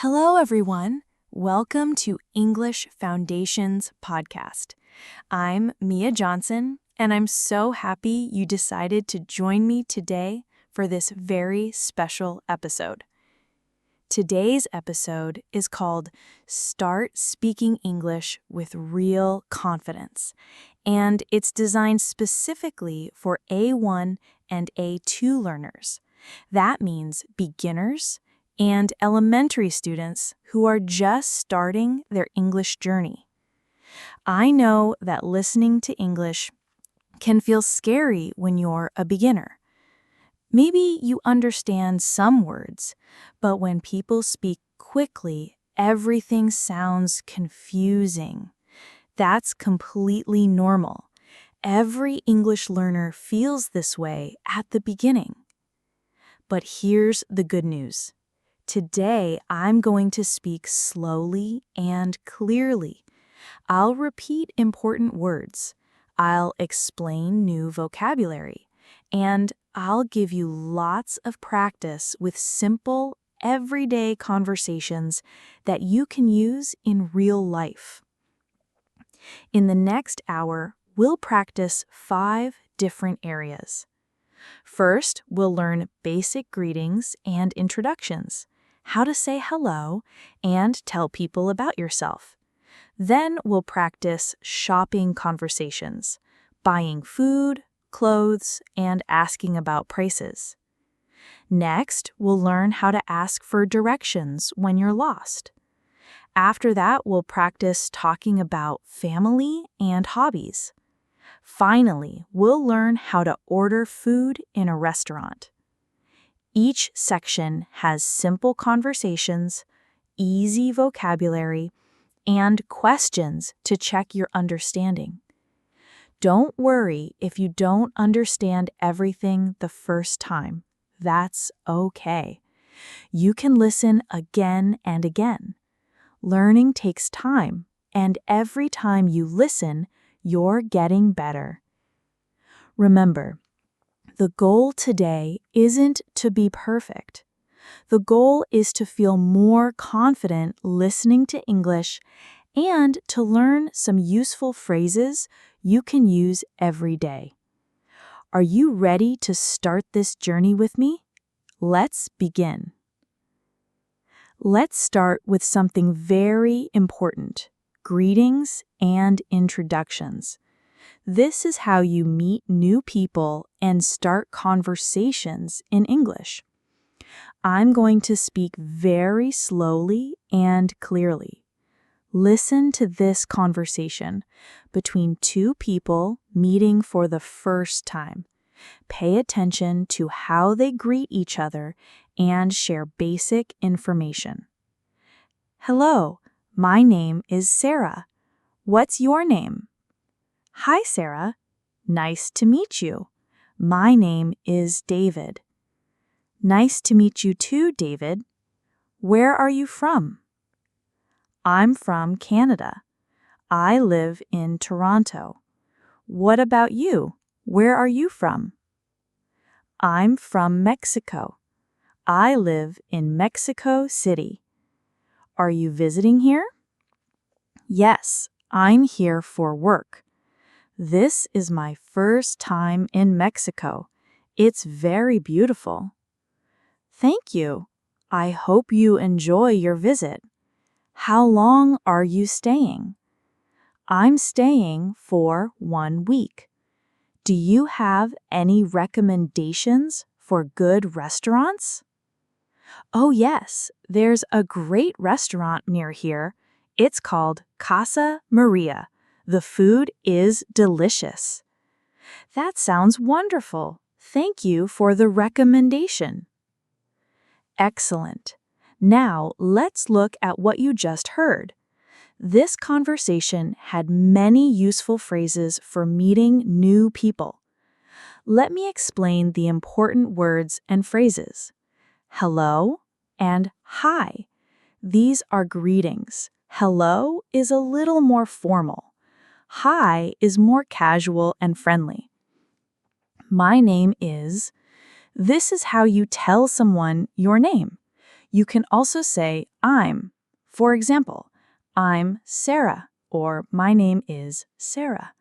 Hello, everyone. Welcome to English Foundations Podcast. I'm Mia Johnson, and I'm so happy you decided to join me today for this very special episode. Today's episode is called Start Speaking English with Real Confidence, and it's designed specifically for A1 and A2 learners. That means beginners and elementary students who are just starting their English journey. I know that listening to English can feel scary when you're a beginner. Maybe you understand some words, but when people speak quickly, everything sounds confusing. That's completely normal. Every English learner feels this way at the beginning. But here's the good news. Today, I'm going to speak slowly and clearly. I'll repeat important words. I'll explain new vocabulary. And I'll give you lots of practice with simple, everyday conversations that you can use in real life. In the next hour, we'll practice 5 different areas. First, we'll learn basic greetings and introductions, how to say hello, and tell people about yourself. Then we'll practice shopping conversations, buying food, clothes, and asking about prices. Next, we'll learn how to ask for directions when you're lost. After that, we'll practice talking about family and hobbies. Finally, we'll learn how to order food in a restaurant. Each section has simple conversations, easy vocabulary, and questions to check your understanding. Don't worry if you don't understand everything the first time. That's okay. You can listen again and again. Learning takes time, and every time you listen, you're getting better. Remember, the goal today isn't to be perfect. The goal is to feel more confident listening to English and to learn some useful phrases you can use every day. Are you ready to start this journey with me? Let's begin. Let's start with something very important: greetings and introductions. This is how you meet new people and start conversations in English. I'm going to speak very slowly and clearly. Listen to this conversation between two people meeting for the first time. Pay attention to how they greet each other and share basic information. Hello, my name is Sarah. What's your name? Hi, Sarah. Nice to meet you. My name is David. Nice to meet you too, David. Where are you from? I'm from Canada. I live in Toronto. What about you? Where are you from? I'm from Mexico. I live in Mexico City. Are you visiting here? Yes, I'm here for work. This is my first time in Mexico. It's very beautiful. Thank you. I hope you enjoy your visit. How long are you staying? I'm staying for 1 week. Do you have any recommendations for good restaurants? Oh yes, there's a great restaurant near here. It's called Casa Maria. The food is delicious. That sounds wonderful. Thank you for the recommendation. Excellent. Now let's look at what you just heard. This conversation had many useful phrases for meeting new people. Let me explain the important words and phrases. Hello and hi. These are greetings. Hello is a little more formal. Hi is more casual and friendly. My name is. This is how you tell someone your name. You can also say I'm. For example, I'm Sarah, or my name is Sarah.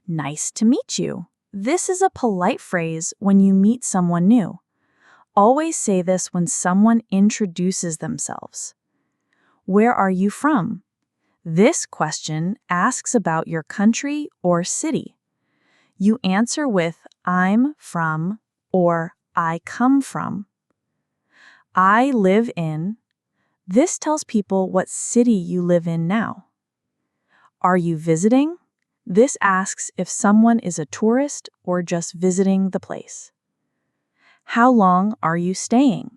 Nice to meet you. This is a polite phrase when you meet someone new. Always say this when someone introduces themselves. Where are you from? This question asks about your country or city. You answer with I'm from or I come from. I live in. This tells people what city you live in now. Are you visiting? This asks if someone is a tourist or just visiting the place. How long are you staying?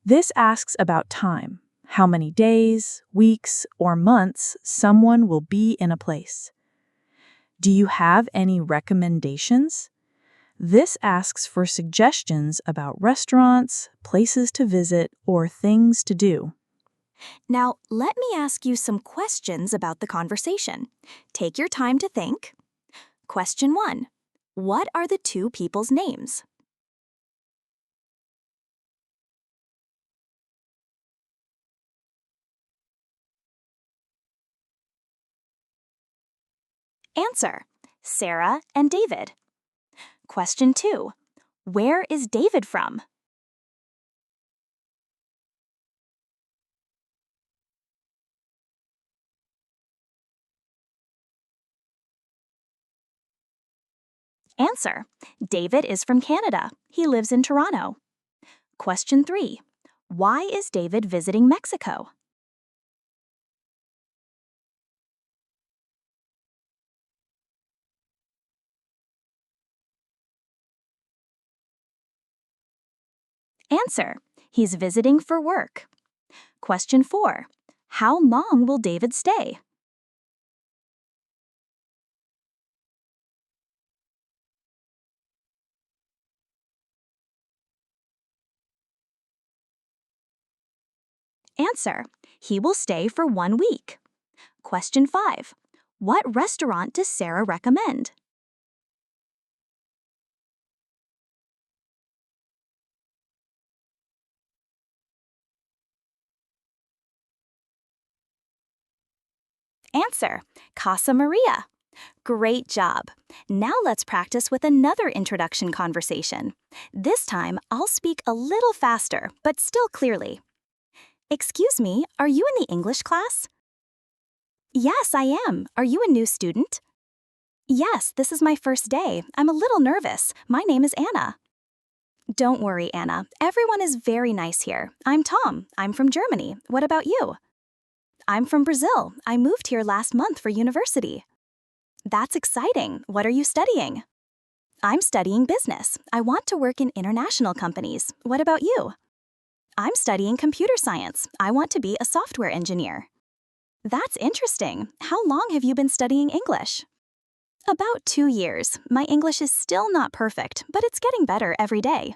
This asks about time, how many days, weeks, or months someone will be in a place. Do you have any recommendations? This asks for suggestions about restaurants, places to visit, or things to do. Now, let me ask you some questions about the conversation. Take your time to think. Question 1. What are the two people's names? Answer: Sarah and David. Question 2. Where is David from? Answer: David is from Canada. He lives in Toronto. Question 3. Why is David visiting Mexico? Answer: He's visiting for work. Question 4. How long will David stay? Answer: He will stay for 1 week. Question 5. What restaurant does Sarah recommend? Answer: Casa Maria. Great job. Now let's practice with another introduction conversation. This time, I'll speak a little faster, but still clearly. Excuse me, are you in the English class? Yes, I am. Are you a new student? Yes, this is my first day. I'm a little nervous. My name is Anna. Don't worry, Anna. Everyone is very nice here. I'm Tom. I'm from Germany. What about you? I'm from Brazil. I moved here last month for university. That's exciting. What are you studying? I'm studying business. I want to work in international companies. What about you? I'm studying computer science. I want to be a software engineer. That's interesting. How long have you been studying English? About 2 years. My English is still not perfect, but it's getting better every day.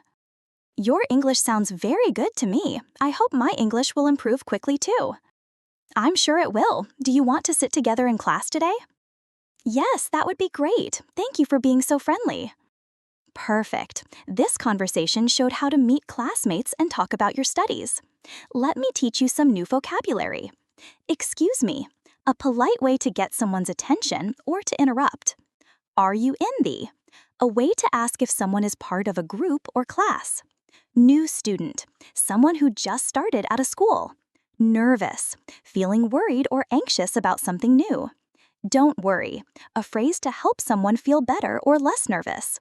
Your English sounds very good to me. I hope my English will improve quickly too. I'm sure it will. Do you want to sit together in class today? Yes, that would be great. Thank you for being so friendly. Perfect. This conversation showed how to meet classmates and talk about your studies. Let me teach you some new vocabulary. Excuse me, a polite way to get someone's attention or to interrupt. Are you in the? A way to ask if someone is part of a group or class. New student, someone who just started at a school. Nervous, feeling worried or anxious about something new. Don't worry, a phrase to help someone feel better or less nervous.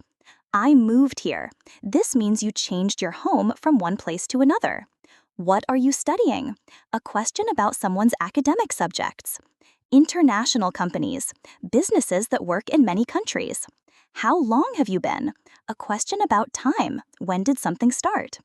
I moved here. This means you changed your home from one place to another. What are you studying? A question about someone's academic subjects. International companies, businesses that work in many countries. How long have you been? A question about time. When did something start?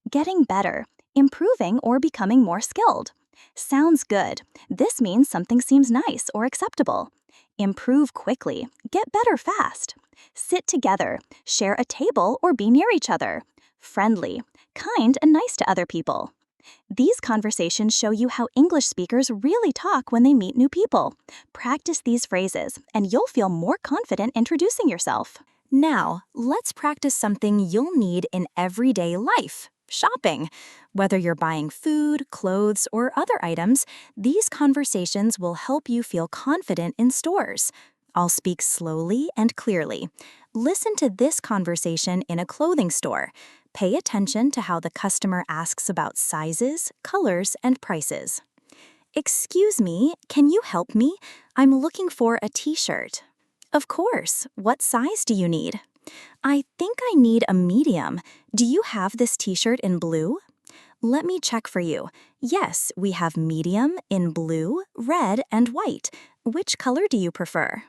Getting better, improving or becoming more skilled. Sounds good. This means something seems nice or acceptable. Improve quickly. Get better fast. Sit together. Share a table or be near each other. Friendly, kind and nice to other people. These conversations show you how English speakers really talk when they meet new people. Practice these phrases, and you'll feel more confident introducing yourself. Now, let's practice something you'll need in everyday life. shopping. Whether you're buying food, clothes, or other items, these conversations will help you feel confident in stores. I'll speak slowly and clearly. Listen to this conversation in a clothing store. Pay attention to how the customer asks about sizes, colors, and prices. Excuse me, can you help me? I'm looking for a t-shirt. Of course. What size do you need? I think I need a medium. Do you have this t-shirt in blue? Let me check for you. Yes, we have medium in blue, red, and white. Which color do you prefer?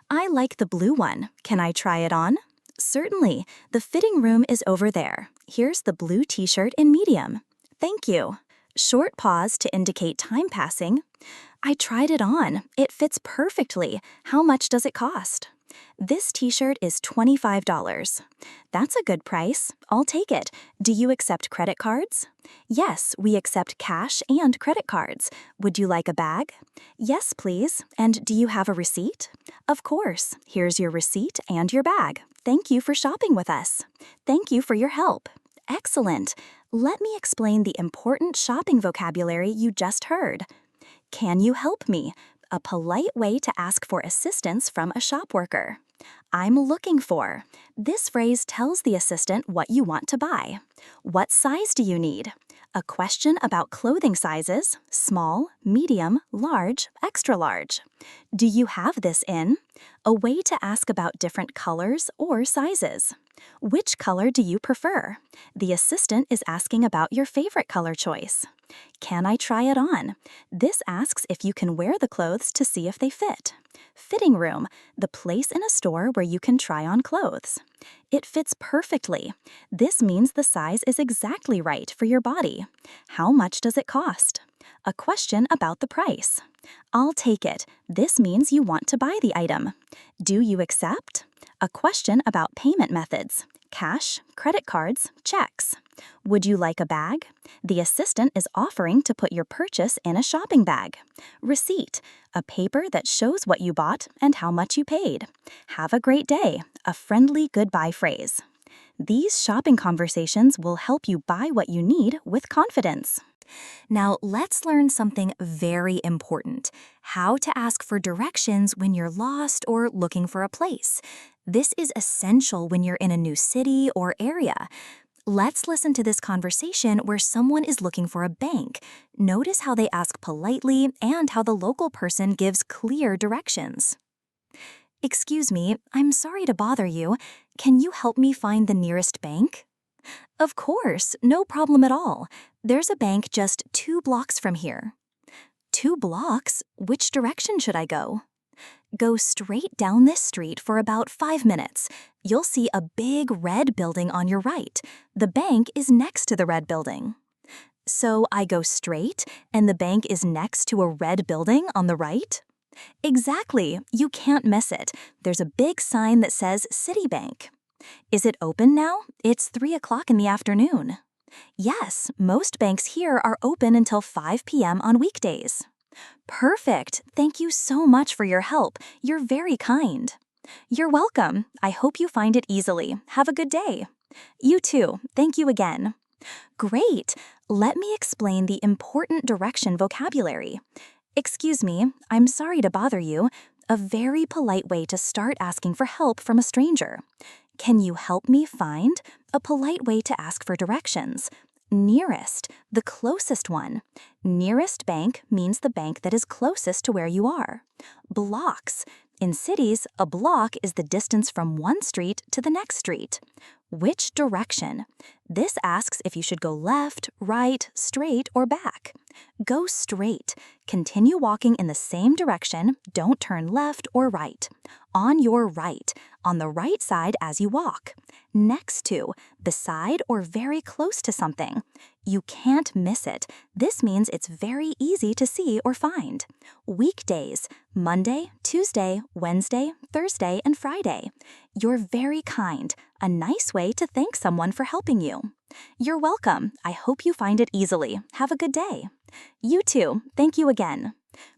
I like the blue one. Can I try it on? Certainly. The fitting room is over there. Here's the blue t-shirt in medium. Thank you. Short pause to indicate time passing. I tried it on. It fits perfectly. How much does it cost? This t-shirt is $25. That's a good price. I'll take it. Do you accept credit cards? Yes, we accept cash and credit cards. Would you like a bag? Yes, please. And do you have a receipt? Of course. Here's your receipt and your bag. Thank you for shopping with us. Thank you for your help. Excellent. Let me explain the important shopping vocabulary you just heard. Can you help me? A polite way to ask for assistance from a shop worker. I'm looking for. This phrase tells the assistant what you want to buy. What size do you need? A question about clothing sizes: small, medium, large, extra large. Do you have this in? A way to ask about different colors or sizes. Which color do you prefer? The assistant is asking about your favorite color choice. Can I try it on? This asks if you can wear the clothes to see if they fit. Fitting room, the place in a store where you can try on clothes. It fits perfectly. This means the size is exactly right for your body. How much does it cost? A question about the price. I'll take it. This means you want to buy the item. Do you accept? A question about payment methods. Cash, credit cards, checks. Would you like a bag? The assistant is offering to put your purchase in a shopping bag. Receipt, a paper that shows what you bought and how much you paid. Have a great day, a friendly goodbye phrase. These shopping conversations will help you buy what you need with confidence. Now, let's learn something very important: how to ask for directions when you're lost or looking for a place. This is essential when you're in a new city or area. Let's listen to this conversation where someone is looking for a bank. Notice how they ask politely and how the local person gives clear directions. Excuse me, I'm sorry to bother you. Can you help me find the nearest bank? Of course, no problem at all. There's a bank just 2 blocks from here. 2 blocks? Which direction should I go? Go straight down this street for about 5 minutes. You'll see a big red building on your right. The bank is next to the red building. So I go straight, and the bank is next to a red building on the right? Exactly. You can't miss it. There's a big sign that says Citibank. Is it open now? It's 3 o'clock in the afternoon. Yes, most banks here are open until 5 p.m. on weekdays. Perfect. Thank you so much for your help. You're very kind. You're welcome. I hope you find it easily. Have a good day. You too. Thank you again. Great. Let me explain the important direction vocabulary. Excuse me, I'm sorry to bother you. A very polite way to start asking for help from a stranger. Can you help me find? A polite way to ask for directions. Nearest, the closest one. Nearest bank means the bank that is closest to where you are. Blocks. In cities, a block is the distance from one street to the next street. Which direction? This asks if you should go left, right, straight, or back. Go straight. Continue walking in the same direction. Don't turn left or right. On your right. On the right side as you walk. Next to, beside, or very close to something. You can't miss it. This means it's very easy to see or find. Weekdays: Monday, Tuesday, Wednesday, Thursday, and Friday. You're very kind. A nice way to thank someone for helping you. You're welcome. I hope you find it easily. Have a good day. You too. Thank you again.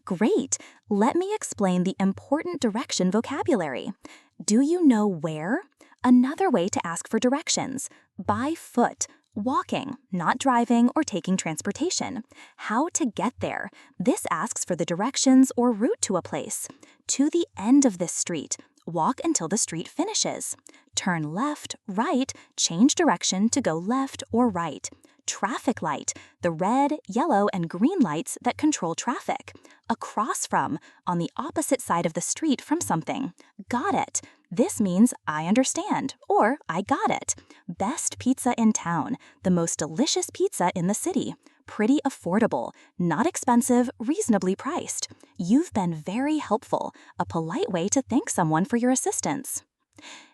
Great. Let me explain the important direction vocabulary. Do you know where? Another way to ask for directions: by foot, Walking, not driving or taking transportation. How to get there. This asks for the directions or route to a place. To the end of this street. Walk until the street finishes. Turn left, right, change direction to go left or right. Traffic light, the red, yellow, and green lights that control traffic. Across from, on the opposite side of the street from something. Got it. This means I understand or I got it. Best pizza in town, the most delicious pizza in the city. Pretty affordable, not expensive, reasonably priced. You've been very helpful, a polite way to thank someone for your assistance.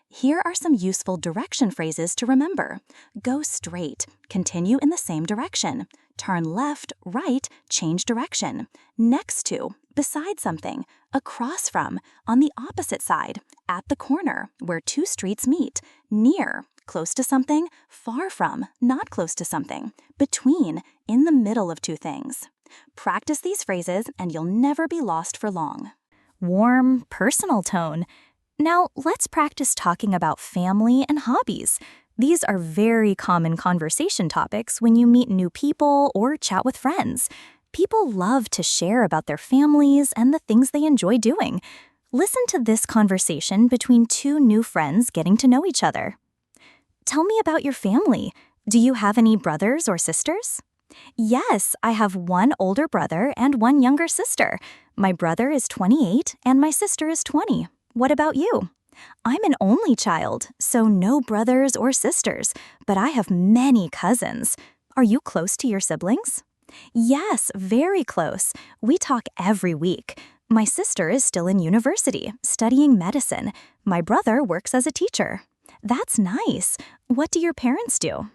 Here are some useful direction phrases to remember. Go straight, continue in the same direction. Turn left, right, change direction. Next to, beside something, across from, on the opposite side, at the corner, where two streets meet. Near, close to something, far from, not close to something. Between, in the middle of two things. Practice these phrases and you'll never be lost for long. Warm, personal tone. Now, let's practice talking about family and hobbies. These are very common conversation topics when you meet new people or chat with friends. People love to share about their families and the things they enjoy doing. Listen to this conversation between two new friends getting to know each other. Tell me about your family. Do you have any brothers or sisters? Yes, I have one older brother and one younger sister. My brother is 28 and my sister is 20. What about you? I'm an only child, so no brothers or sisters, but I have many cousins. Are you close to your siblings? Yes, very close. We talk every week. My sister is still in university, studying medicine. My brother works as a teacher. That's nice. What do your parents do?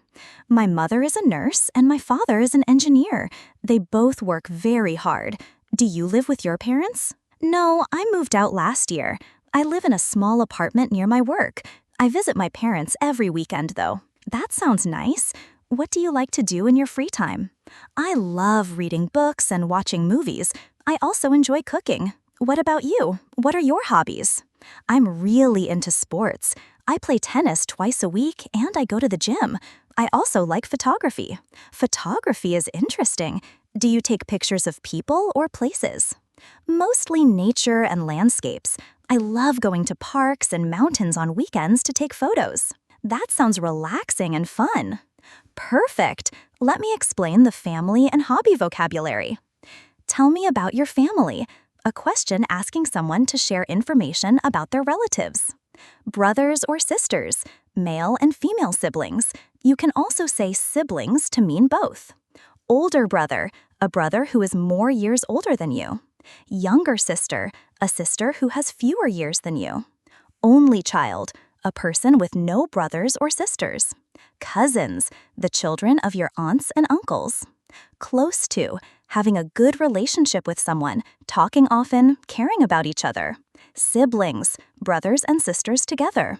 My mother is a nurse and my father is an engineer. They both work very hard. Do you live with your parents? No, I moved out last year. I live in a small apartment near my work. I visit my parents every weekend, though. That sounds nice. What do you like to do in your free time? I love reading books and watching movies. I also enjoy cooking. What about you? What are your hobbies? I'm really into sports. I play tennis twice a week and I go to the gym. I also like photography. Photography is interesting. Do you take pictures of people or places? Mostly nature and landscapes. I love going to parks and mountains on weekends to take photos. That sounds relaxing and fun. Perfect. Let me explain the family and hobby vocabulary. Tell me about your family. A question asking someone to share information about their relatives. Brothers or sisters, male and female siblings. You can also say siblings to mean both. Older brother, a brother who is more years older than you. Younger sister, a sister who has fewer years than you. Only child, a person with no brothers or sisters. Cousins, the children of your aunts and uncles. Close to, having a good relationship with someone, talking often, caring about each other. Siblings, brothers and sisters together.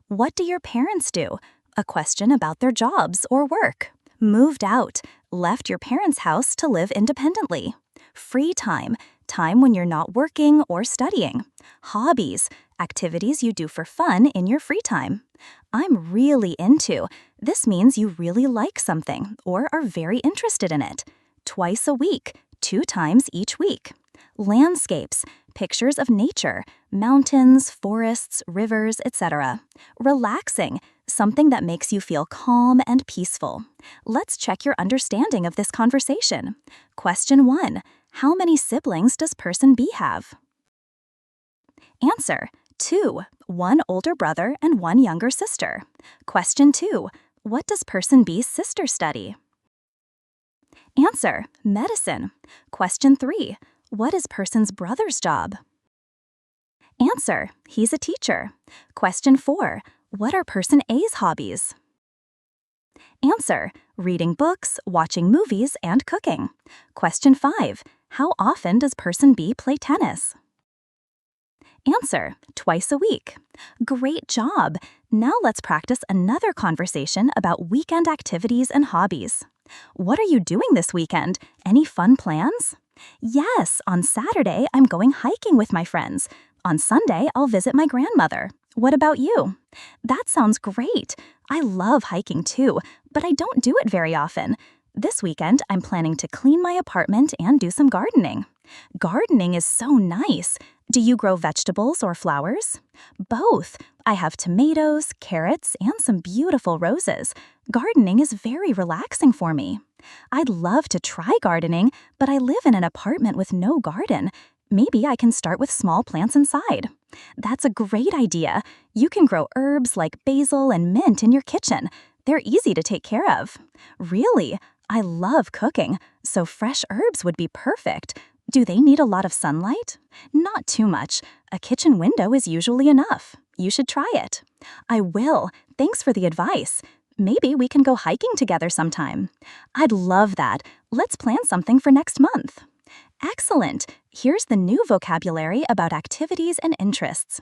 What do your parents do? A question about their jobs or work. Moved out, left your parents' house to live independently. Free time, time when you're not working or studying. Hobbies, activities you do for fun in your free time. I'm really into. This means you really like something or are very interested in it. Twice a week, 2 times each week. Landscapes, pictures of nature, mountains, forests, rivers, etc. Relaxing, something that makes you feel calm and peaceful. Let's check your understanding of this conversation. Question 1. How many siblings does person B have? Answer: 2. 1 older brother and 1 younger sister. Question 2. What does person B's sister study? Answer: medicine. Question 3. What is person's brother's job? Answer: he's a teacher. Question 4. What are person A's hobbies? Answer: reading books, watching movies, and cooking. Question 5. How often does person B play tennis? Answer: twice a week. Great job! Now let's practice another conversation about weekend activities and hobbies. What are you doing this weekend? Any fun plans? Yes, on Saturday I'm going hiking with my friends. On Sunday I'll visit my grandmother. What about you? That sounds great. I love hiking too, but I don't do it very often. This weekend, I'm planning to clean my apartment and do some gardening. Gardening is so nice. Do you grow vegetables or flowers? Both. I have tomatoes, carrots, and some beautiful roses. Gardening is very relaxing for me. I'd love to try gardening, but I live in an apartment with no garden. Maybe I can start with small plants inside. That's a great idea. You can grow herbs like basil and mint in your kitchen. They're easy to take care of. Really? I love cooking, so fresh herbs would be perfect. Do they need a lot of sunlight? Not too much. A kitchen window is usually enough. You should try it. I will. Thanks for the advice. Maybe we can go hiking together sometime. I'd love that. Let's plan something for next month. Excellent. Here's the new vocabulary about activities and interests.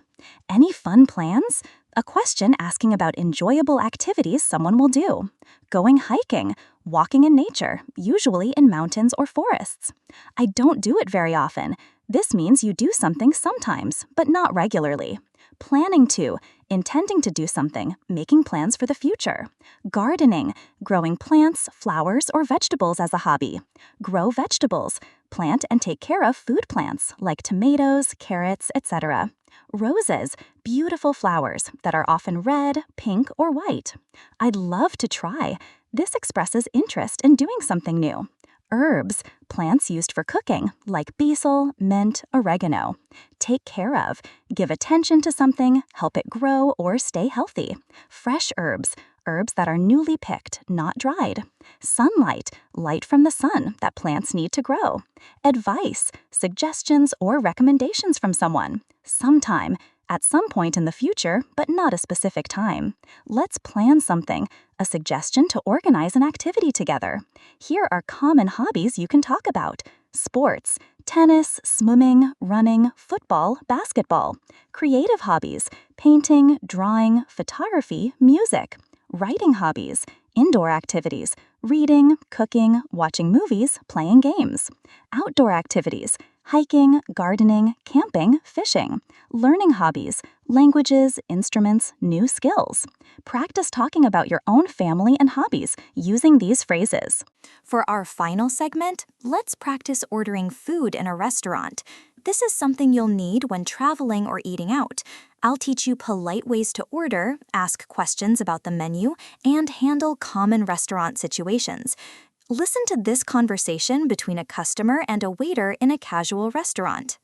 Any fun plans? A question asking about enjoyable activities someone will do. Going hiking, walking in nature, usually in mountains or forests. I don't do it very often. This means you do something sometimes, but not regularly. Planning to, intending to do something, making plans for the future. Gardening, growing plants, flowers, or vegetables as a hobby. Grow vegetables, plant and take care of food plants like tomatoes, carrots, etc. Roses, beautiful flowers that are often red, pink, or white. I'd love to try. This expresses interest in doing something new. Herbs, plants used for cooking, like basil, mint, oregano. Take care of, give attention to something, help it grow or stay healthy. Fresh herbs, herbs that are newly picked, not dried. Sunlight, light from the sun that plants need to grow. Advice, suggestions or recommendations from someone. Sometime, at some point in the future, but not a specific time. Let's plan something, a suggestion to organize an activity together. Here are common hobbies you can talk about. Sports, tennis, swimming, running, football, basketball. Creative hobbies, painting, drawing, photography, music. Writing hobbies, indoor activities, reading, cooking, watching movies, playing games. Outdoor activities, hiking, gardening, camping, fishing. Learning hobbies, languages, instruments, new skills. Practice talking about your own family and hobbies using these phrases. For our final segment, let's practice ordering food in a restaurant. This is something you'll need when traveling or eating out. I'll teach you polite ways to order, ask questions about the menu, and handle common restaurant situations. Listen to this conversation between a customer and a waiter in a casual restaurant.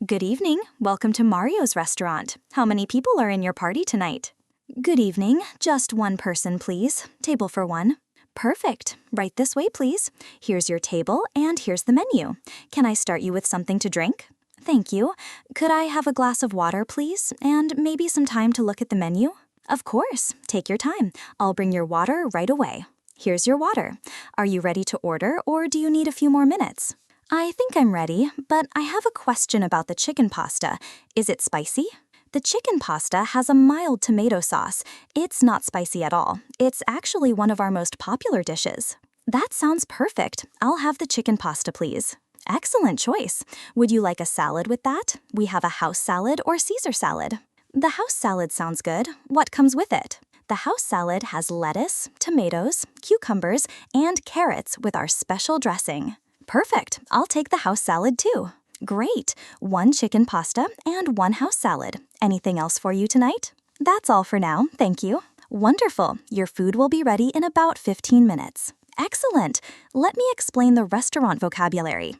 Good evening. Welcome to Mario's restaurant. How many people are in your party tonight? Good evening. Just one person, please. Table for one. Perfect. Right this way, please. Here's your table, and here's the menu. Can I start you with something to drink? Thank you. Could I have a glass of water, please? And maybe some time to look at the menu? Of course. Take your time. I'll bring your water right away. Here's your water. Are you ready to order, or do you need a few more minutes? I think I'm ready, but I have a question about the chicken pasta. Is it spicy? The chicken pasta has a mild tomato sauce. It's not spicy at all. It's actually one of our most popular dishes. That sounds perfect. I'll have the chicken pasta, please. Excellent choice. Would you like a salad with that? We have a house salad or Caesar salad. The house salad sounds good. What comes with it? The house salad has lettuce, tomatoes, cucumbers, and carrots with our special dressing. Perfect. I'll take the house salad too. Great. One chicken pasta and one house salad. Anything else for you tonight? That's all for now, thank you. Wonderful. Your food will be ready in about 15 minutes. Excellent. Let me explain the restaurant vocabulary.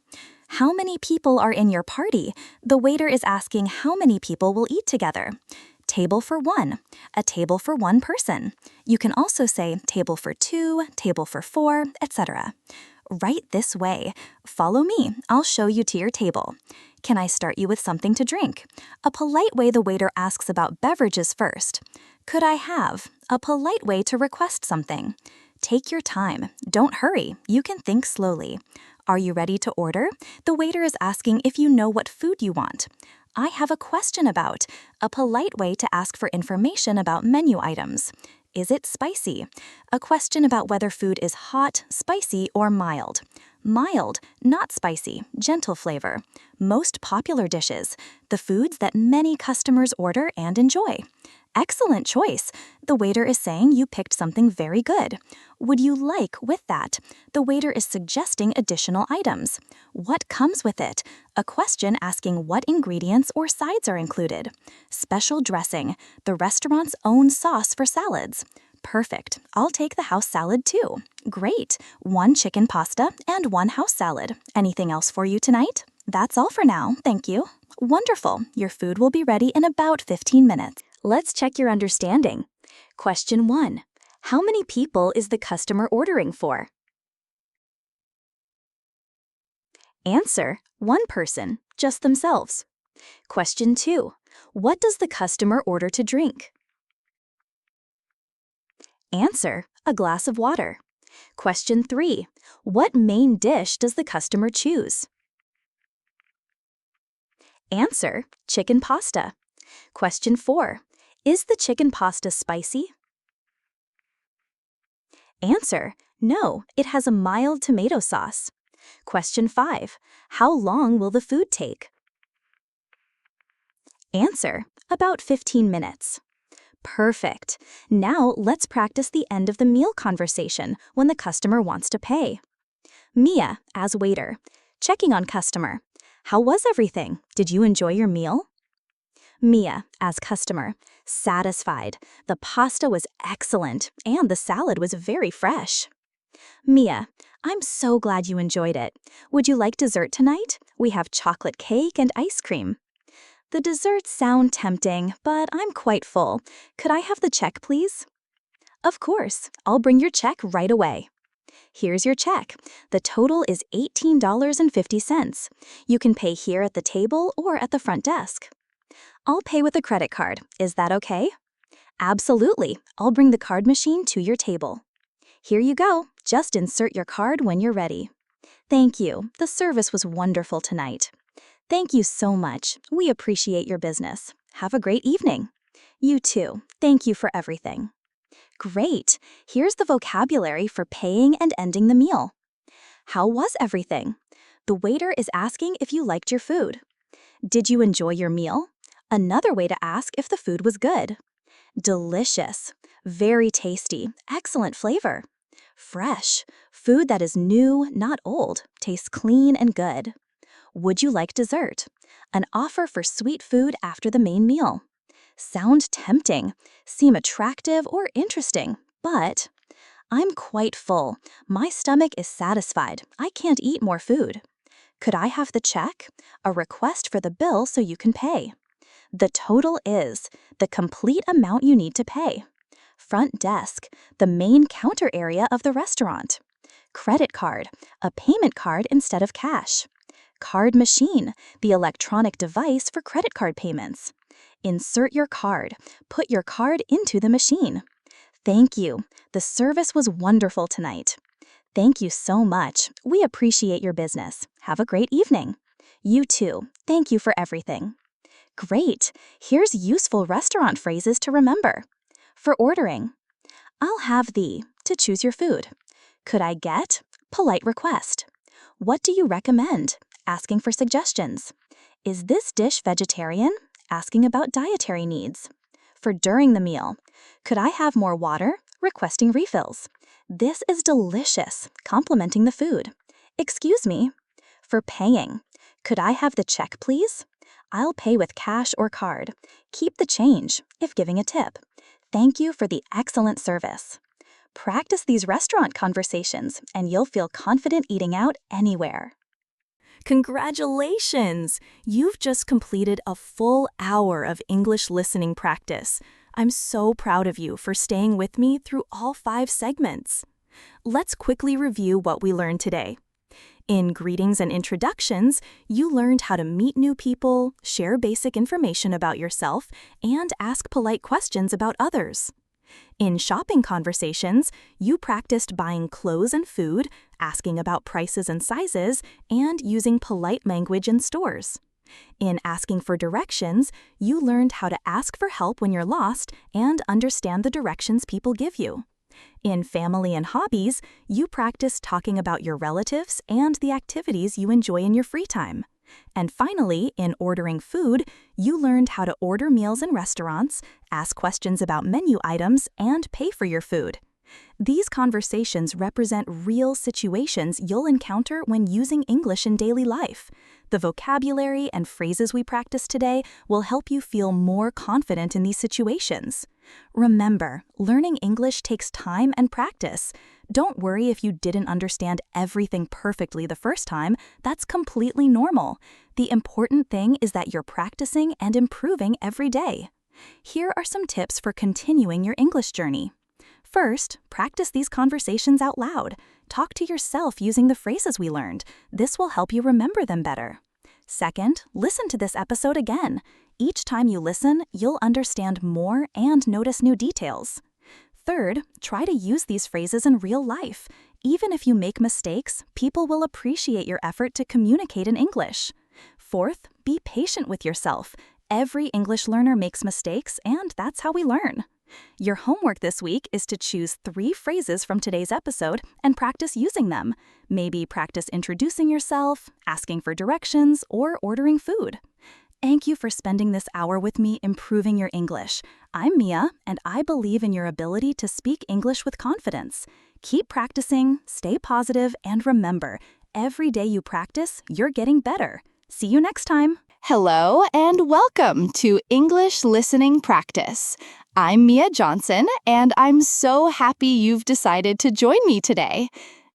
How many people are in your party? The waiter is asking how many people will eat together. Table for one, a table for one person. You can also say table for two, table for four, etc. Right this way. Follow me. I'll show you to your table. Can I start you with something to drink? A polite way the waiter asks about beverages first. Could I have? A polite way to request something. Take your time. Don't hurry. You can think slowly. Are you ready to order? The waiter is asking if you know what food you want. I have a question about. A polite way to ask for information about menu items. Is it spicy? A question about whether food is hot, spicy, or mild. Mild, not spicy, gentle flavor. Most popular dishes, the foods that many customers order and enjoy. Excellent choice. The waiter is saying you picked something very good. Would you like with that? The waiter is suggesting additional items. What comes with it? A question asking what ingredients or sides are included. Special dressing, the restaurant's own sauce for salads. Perfect. I'll take the house salad too. Great. 1 chicken pasta and 1 house salad. Anything else for you tonight? That's all for now, thank you. Wonderful. Your food will be ready in about 15 minutes. Let's check your understanding. Question 1. How many people is the customer ordering for? Answer: 1 person, just themselves. Question 2. What does the customer order to drink? Answer: a glass of water. Question 3. What main dish does the customer choose? Answer: chicken pasta. Question 4. Is the chicken pasta spicy? Answer: no, it has a mild tomato sauce. Question 5. How long will the food take? Answer: about 15 minutes. Perfect. Now let's practice the end of the meal conversation when the customer wants to pay. Mia, as waiter, checking on customer. How was everything? Did you enjoy your meal? Mia, as customer, satisfied. The pasta was excellent and the salad was very fresh. Mia, I'm so glad you enjoyed it. Would you like dessert tonight? We have chocolate cake and ice cream. The desserts sound tempting, but I'm quite full. Could I have the check, please? Of course, I'll bring your check right away. Here's your check. The total is $18.50. You can pay here at the table or at the front desk. I'll pay with a credit card. Is that okay? Absolutely. I'll bring the card machine to your table. Here you go. Just insert your card when you're ready. Thank you. The service was wonderful tonight. Thank you so much. We appreciate your business. Have a great evening. You too. Thank you for everything. Great. Here's the vocabulary for paying and ending the meal. How was everything? The waiter is asking if you liked your food. Did you enjoy your meal? Another way to ask if the food was good. Delicious. Very tasty. Excellent flavor. Fresh. Food that is new, not old. Tastes clean and good. Would you like dessert? An offer for sweet food after the main meal. Sound tempting. Seem attractive or interesting, but I'm quite full. My stomach is satisfied. I can't eat more food. Could I have the check? A request for the bill so you can pay. The total is the complete amount you need to pay. Front desk, the main counter area of the restaurant. Credit card, a payment card instead of cash. Card machine, the electronic device for credit card payments. Insert your card. Put your card into the machine. Thank you. The service was wonderful tonight. Thank you so much. We appreciate your business. Have a great evening. You too. Thank you for everything. Great. Here's useful restaurant phrases to remember. For ordering, I'll have the, to choose your food. Could I get? Polite request. What do you recommend? Asking for suggestions. Is this dish vegetarian? Asking about dietary needs. For during the meal, could I have more water? Requesting refills. This is delicious, complimenting the food. Excuse me. For paying, could I have the check, please? I'll pay with cash or card. Keep the change, if giving a tip. Thank you for the excellent service. Practice these restaurant conversations, and you'll feel confident eating out anywhere. Congratulations! You've just completed a full hour of English listening practice. I'm so proud of you for staying with me through all 5 segments. Let's quickly review what we learned today. In greetings and introductions, you learned how to meet new people, share basic information about yourself, and ask polite questions about others. In shopping conversations, you practiced buying clothes and food, asking about prices and sizes, and using polite language in stores. In asking for directions, you learned how to ask for help when you're lost and understand the directions people give you. In family and hobbies, you practice talking about your relatives and the activities you enjoy in your free time. And finally, in ordering food, you learned how to order meals in restaurants, ask questions about menu items, and pay for your food. These conversations represent real situations you'll encounter when using English in daily life. The vocabulary and phrases we practice today will help you feel more confident in these situations. Remember, learning English takes time and practice. Don't worry if you didn't understand everything perfectly the first time. That's completely normal. The important thing is that you're practicing and improving every day. Here are some tips for continuing your English journey. First, practice these conversations out loud. Talk to yourself using the phrases we learned. This will help you remember them better. Second, listen to this episode again. Each time you listen, you'll understand more and notice new details. Third, try to use these phrases in real life. Even if you make mistakes, people will appreciate your effort to communicate in English. Fourth, be patient with yourself. Every English learner makes mistakes, and that's how we learn. Your homework this week is to choose 3 phrases from today's episode and practice using them. Maybe practice introducing yourself, asking for directions, or ordering food. Thank you for spending this hour with me improving your English. I'm Mia, and I believe in your ability to speak English with confidence. Keep practicing, stay positive, and remember, every day you practice, you're getting better. See you next time. Hello and welcome to English Listening Practice. I'm Mia Johnson, and I'm so happy you've decided to join me today.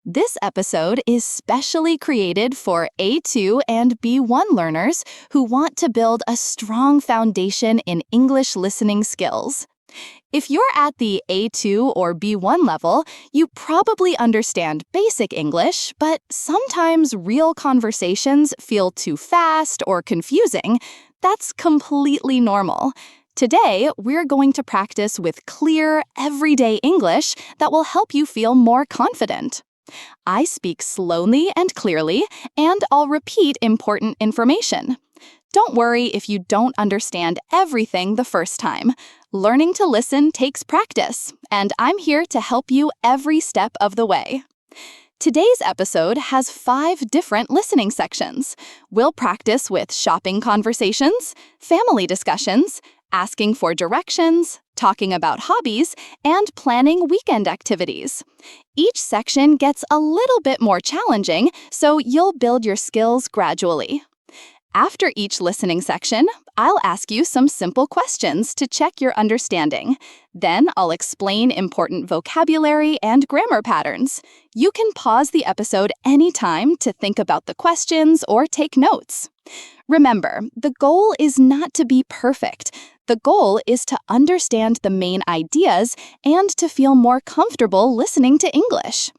This episode is specially created for A2 and B1 learners who want to build a strong foundation in English listening skills. If you're at the A2 or B1 level, you probably understand basic English, but sometimes real conversations feel too fast or confusing. That's completely normal. Today, we're going to practice with clear, everyday English that will help you feel more confident. I speak slowly and clearly, and I'll repeat important information. Don't worry if you don't understand everything the first time. Learning to listen takes practice, and I'm here to help you every step of the way. Today's episode has 5 different listening sections. We'll practice with shopping conversations, family discussions, asking for directions, talking about hobbies, and planning weekend activities. Each section gets a little bit more challenging, so you'll build your skills gradually. After each listening section, I'll ask you some simple questions to check your understanding. Then I'll explain important vocabulary and grammar patterns. You can pause the episode anytime to think about the questions or take notes. Remember, the goal is not to be perfect. The goal is to understand the main ideas and to feel more comfortable listening to English.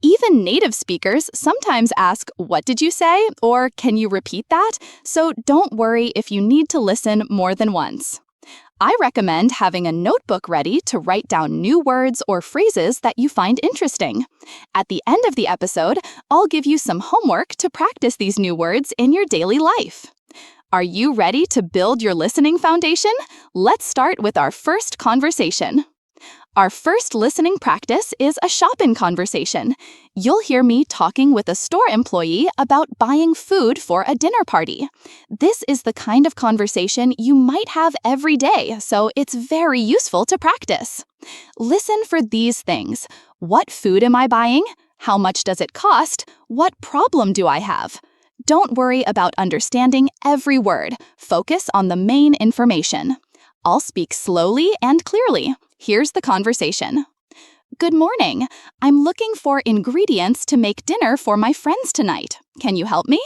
Even native speakers sometimes ask, "What did you say?" or "Can you repeat that?" So don't worry if you need to listen more than once. I recommend having a notebook ready to write down new words or phrases that you find interesting. At the end of the episode, I'll give you some homework to practice these new words in your daily life. Are you ready to build your listening foundation? Let's start with our first conversation. Our first listening practice is a shop-in conversation. You'll hear me talking with a store employee about buying food for a dinner party. This is the kind of conversation you might have every day, so it's very useful to practice. Listen for these things. What food am I buying? How much does it cost? What problem do I have? Don't worry about understanding every word. Focus on the main information. I'll speak slowly and clearly. Here's the conversation. Good morning. I'm looking for ingredients to make dinner for my friends tonight. Can you help me?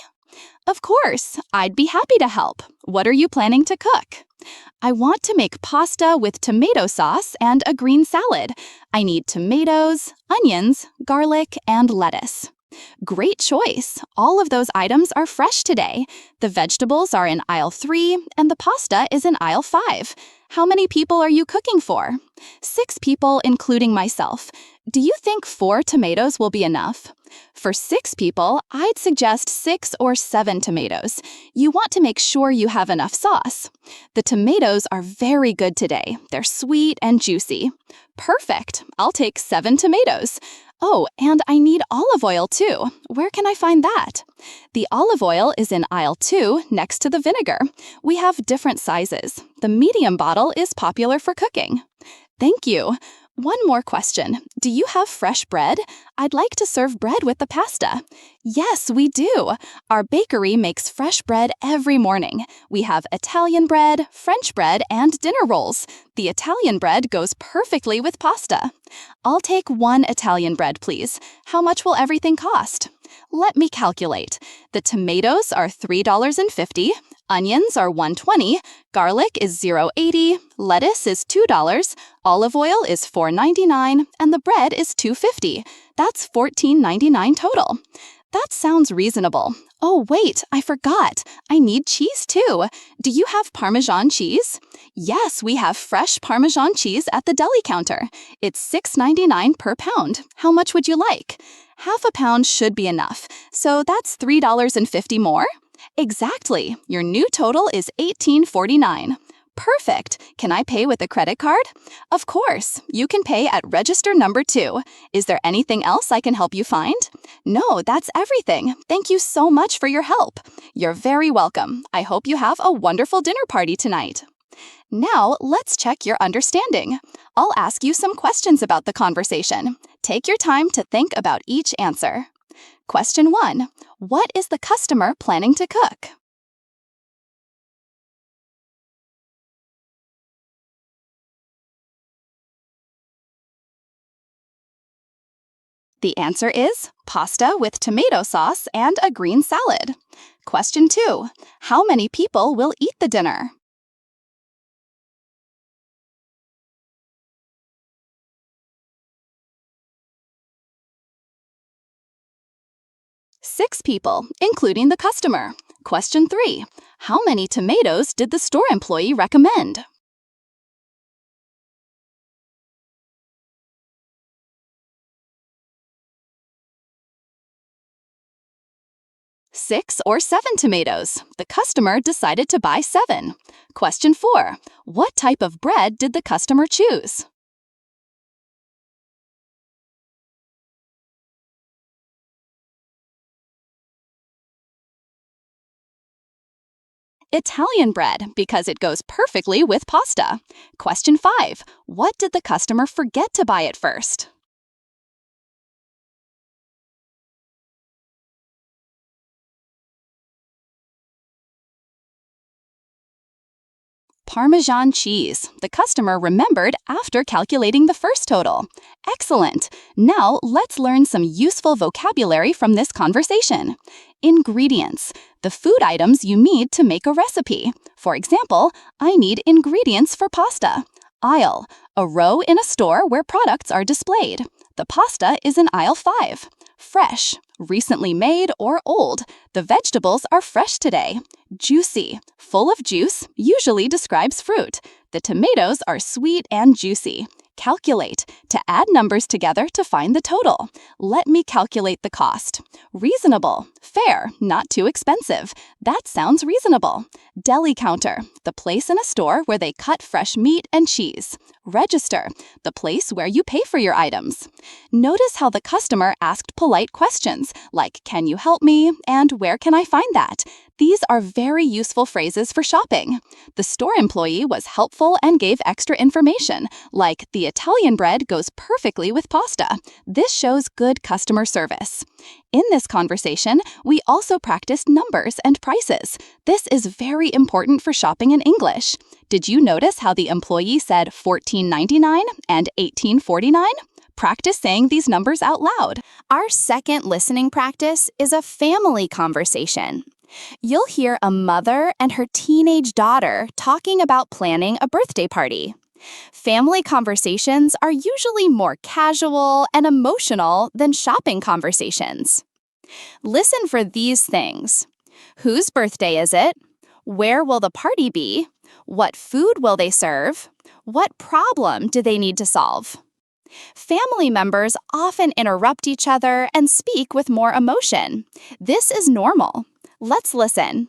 Of course. I'd be happy to help. What are you planning to cook? I want to make pasta with tomato sauce and a green salad. I need tomatoes, onions, garlic, and lettuce. Great choice. All of those items are fresh today. The vegetables are in aisle 3 and the pasta is in aisle 5. How many people are you cooking for? 6 people, including myself. Do you think 4 tomatoes will be enough? For 6 people, I'd suggest 6 or 7 tomatoes. You want to make sure you have enough sauce. The tomatoes are very good today. They're sweet and juicy. Perfect. I'll take 7 tomatoes. Oh, and I need olive oil too. Where can I find that? The olive oil is in aisle 2 next to the vinegar. We have different sizes. The medium bottle is popular for cooking. Thank you. One more question. Do you have fresh bread? I'd like to serve bread with the pasta. Yes, we do. Our bakery makes fresh bread every morning. We have Italian bread, French bread, and dinner rolls. The Italian bread goes perfectly with pasta. I'll take 1 Italian bread, please. How much will everything cost? Let me calculate. The tomatoes are $3.50. Onions are $1.20, garlic is $0.80, lettuce is $2, olive oil is $4.99, and the bread is $2.50. That's $14.99 total. That sounds reasonable. Oh, wait, I forgot. I need cheese too. Do you have Parmesan cheese? Yes, we have fresh Parmesan cheese at the deli counter. It's $6.99 per pound. How much would you like? Half a pound should be enough, so that's $3.50 more. Exactly. Your new total is $18.49. Perfect. Can I pay with a credit card? Of course. You can pay at register number 2. Is there anything else I can help you find? No, that's everything. Thank you so much for your help. You're very welcome. I hope you have a wonderful dinner party tonight. Now, let's check your understanding. I'll ask you some questions about the conversation. Take your time to think about each answer. Question 1. What is the customer planning to cook? The answer is pasta with tomato sauce and a green salad. Question 2. How many people will eat the dinner? Six people, including the customer. Question 3. How many tomatoes did the store employee recommend? Six or 7 tomatoes. The customer decided to buy 7. Question 4. What type of bread did the customer choose? Italian bread, because it goes perfectly with pasta. Question 5. What did the customer forget to buy at first? Parmesan cheese. The customer remembered after calculating the first total. Excellent! Now let's learn some useful vocabulary from this conversation. Ingredients. The food items you need to make a recipe. For example, I need ingredients for pasta. Aisle. A row in a store where products are displayed. The pasta is in aisle 5. Fresh. Recently made or old. The vegetables are fresh today. Juicy. Full of juice usually describes fruit. The tomatoes are sweet and juicy. Calculate. To add numbers together to find the total. Let me calculate the cost. Reasonable. Fair. Not too expensive. That sounds reasonable. Deli counter. The place in a store where they cut fresh meat and cheese. Register. The place where you pay for your items. Notice how the customer asked polite questions like, "Can you help me?" and "Where can I find that?" These are very useful phrases for shopping. The store employee was helpful and gave extra information, like the Italian bread goes perfectly with pasta. This shows good customer service. In this conversation, we also practiced numbers and prices. This is very important for shopping in English. Did you notice how the employee said $14.99 and $18.49? Practice saying these numbers out loud. Our second listening practice is a family conversation. You'll hear a mother and her teenage daughter talking about planning a birthday party. Family conversations are usually more casual and emotional than shopping conversations. Listen for these things. Whose birthday is it? Where will the party be? What food will they serve? What problem do they need to solve? Family members often interrupt each other and speak with more emotion. This is normal. Let's listen.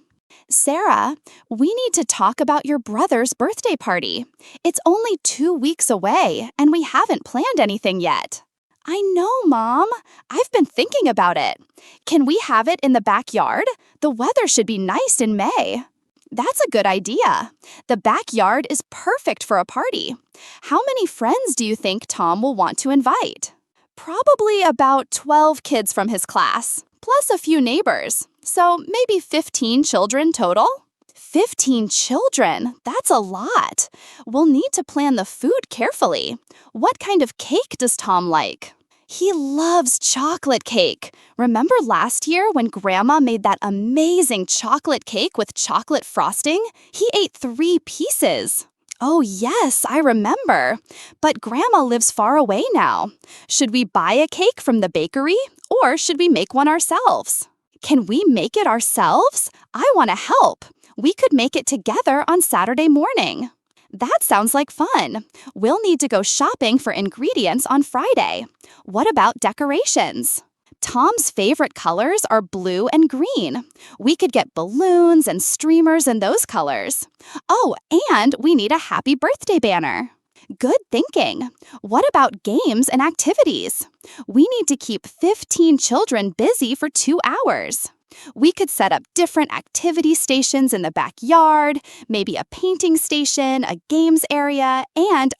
Sarah, we need to talk about your brother's birthday party. It's only 2 weeks away, and we haven't planned anything yet. I know, Mom. I've been thinking about it. Can we have it in the backyard? The weather should be nice in May. That's a good idea. The backyard is perfect for a party. How many friends do you think Tom will want to invite? Probably about 12 kids from his class, plus a few neighbors. So maybe 15 children total? 15 children? That's a lot. We'll need to plan the food carefully. What kind of cake does Tom like? He loves chocolate cake. Remember last year when Grandma made that amazing chocolate cake with chocolate frosting? He ate 3 pieces. Oh yes, I remember. But Grandma lives far away now. Should we buy a cake from the bakery or should we make one ourselves? Can we make it ourselves? I want to help. We could make it together on Saturday morning. That sounds like fun. We'll need to go shopping for ingredients on Friday. What about decorations? Tom's favorite colors are blue and green. We could get balloons and streamers in those colors. Oh, and we need a happy birthday banner. Good thinking. What about games and activities? We need to keep 15 children busy for 2 hours. We could set up different activity stations in the backyard, maybe a painting station, a games area, and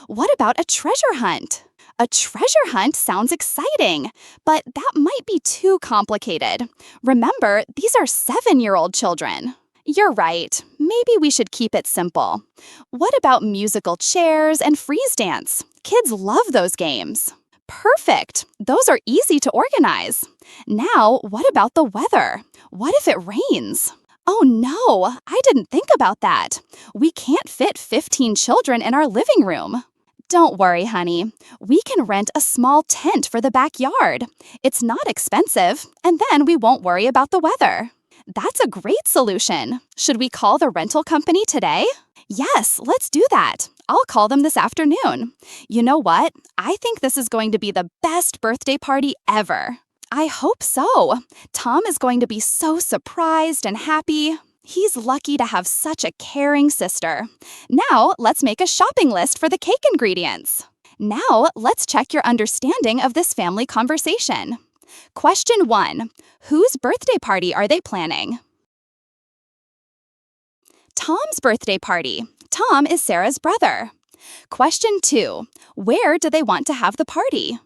what about a treasure hunt? A treasure hunt sounds exciting, but that might be too complicated. Remember, these are 7-year-old children. You're right. Maybe we should keep it simple. What about musical chairs and freeze dance? Kids love those games. Perfect! Those are easy to organize. Now, what about the weather? What if it rains? Oh no, I didn't think about that. We can't fit 15 children in our living room. Don't worry, honey. We can rent a small tent for the backyard. It's not expensive, and then we won't worry about the weather. That's a great solution. Should we call the rental company today? Yes, let's do that. I'll call them this afternoon. You know what? I think this is going to be the best birthday party ever. I hope so. Tom is going to be so surprised and happy. He's lucky to have such a caring sister. Now, let's make a shopping list for the cake ingredients. Now, let's check your understanding of this family conversation. Question 1. Whose birthday party are they planning? Tom's birthday party. Tom is Sarah's brother. Question 2. Where do they want to have the party?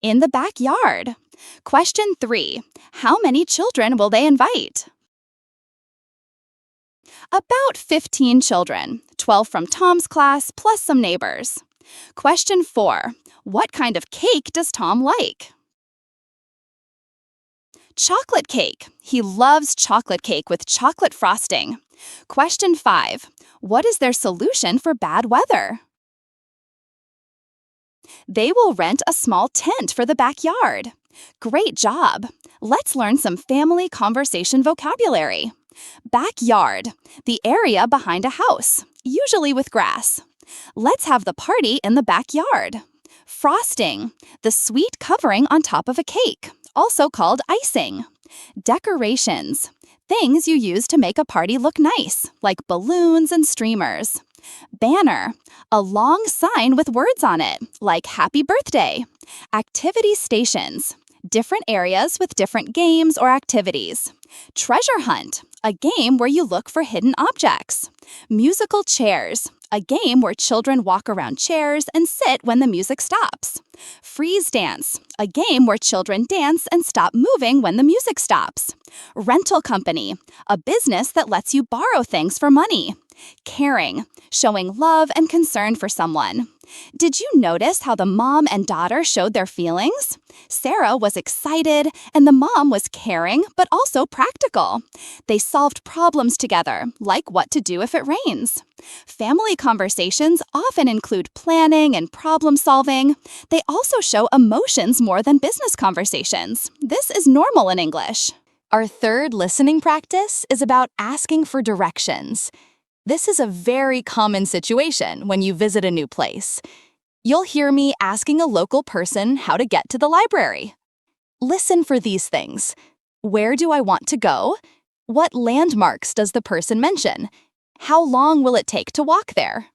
In the backyard. Question 3. How many children will they invite? About 15 children, 12 from Tom's class plus some neighbors. Question 4. What kind of cake does Tom like? Chocolate cake. He loves chocolate cake with chocolate frosting. Question 5. What is their solution for bad weather? They will rent a small tent for the backyard. Great job! Let's learn some family conversation vocabulary. Backyard, the area behind a house, usually with grass. Let's have the party in the backyard. Frosting, the sweet covering on top of a cake, also called icing. Decorations, things you use to make a party look nice, like balloons and streamers. Banner, a long sign with words on it, like Happy Birthday. Activity stations, different areas with different games or activities. Treasure hunt, a game where you look for hidden objects. Musical chairs, a game where children walk around chairs and sit when the music stops. Freeze dance, a game where children dance and stop moving when the music stops. Rental company, a business that lets you borrow things for money. Caring, showing love and concern for someone. Did you notice how the mom and daughter showed their feelings? Sarah was excited, and the mom was caring, but also practical. They solved problems together, like what to do if it rains. Family conversations often include planning and problem solving. They also show emotions more than business conversations. This is normal in English. Our third listening practice is about asking for directions. This is a very common situation when you visit a new place. You'll hear me asking a local person how to get to the library. Listen for these things. Where do I want to go? What landmarks does the person mention? How long will it take to walk there?